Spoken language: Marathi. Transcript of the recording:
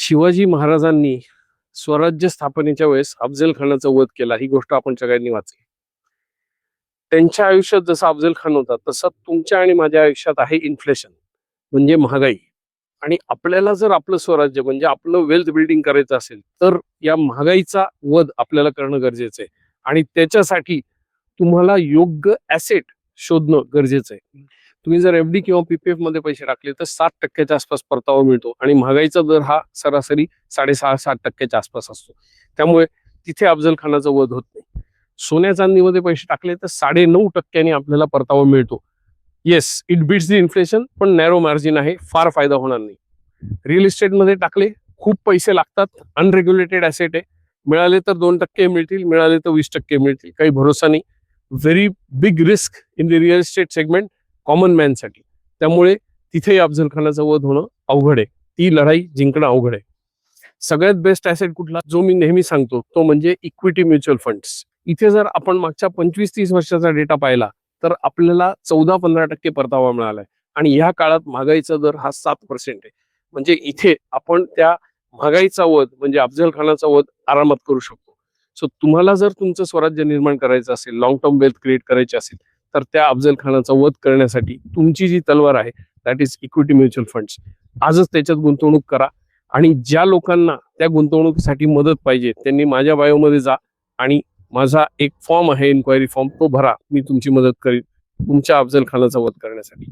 शिवाजी महाराजांनी स्वराज्य स्थापनेच्या वेळेस अफजल खानाचा वध केला, ही गोष्ट आपण सगळ्यांनी वाचली. त्यांच्या आयुष्यात जसा अफजल खान होता तसं तुमच्या आणि माझ्या आयुष्यात आहे इन्फ्लेशन, म्हणजे महागाई. आणि आपल्याला जर आपलं स्वराज्य म्हणजे आपलं वेल्थ बिल्डिंग करायचं असेल तर या महागाईचा वध आपल्याला करणं गरजेचं आहे. आणि त्याच्यासाठी तुम्हाला योग्य ऍसेट शोधणं गरजेचं आहे. तुम्ही जर एफडी किंवा पीपीएफ मध्ये पैसे टाकले तर 7% आसपास परतावा मिळतो आणि महागाईचा दर हा सरासरी 6.5-7% आसपास असतो. त्यामुळे तिथे अफजल खानाचा वध होत नाही. सोन्या चांदीमध्ये पैसे टाकले तर 9.5% आपल्याला परतावा मिळतो. Yes, it beats the inflation, पण नॅरो मार्जिन आहे, फार फायदा होणार नाही. रिअल इस्टेट मध्ये टाकले, खूप पैसे लागतात, अनरेग्युलेटेड ऍसेट आहे. मिळाले तर 2% मिळतील, मिळाले तर 20% मिळतील, काही भरोसा नाही. Very big risk in the real estate segment common man साठी. त्यामुळे तिथेही अफजल खानाचा वध होणं अवघड आहे, ती लढाई जिंकणं अवघड आहे. सगळ्यात बेस्ट ऍसेट कुठला, जो मी नेहमी सांगतो, तो म्हणजे इक्विटी म्युच्युअल फंड्स. इथे जर आपण मागच्या 25-30 वर्षाचा डेटा पाहिला तर आपल्याला 14-15% परतावा मिळालाय. आणि ह्या काळात महागाईचा दर हा 7% आहे. म्हणजे इथे आपण त्या महागाईचा वध म्हणजे अफजल खानाचा वध आरामात करू शकतो. सो तुम्हाला जर तुमचं स्वराज्य निर्माण करायचं असेल, लॉंग टर्म वेल्थ क्रिएट करायची असेल, तर त्या अफजल खानाचा वध करण्यासाठी तुमची जी तलवार आहे that is equity mutual funds. आजच त्याच्यात गुंतवणूक करा. आणि ज्या लोकांना त्या गुंतवणुकीसाठी मदत पाहिजे त्यांनी माझ्या बायोमध्ये जा आणि माझा एक फॉर्म आहे, इन्क्वायरी फॉर्म, तो भरा. मी तुमची मदत करीन तुमच्या अफजल खानाचा वध करण्यासाठी.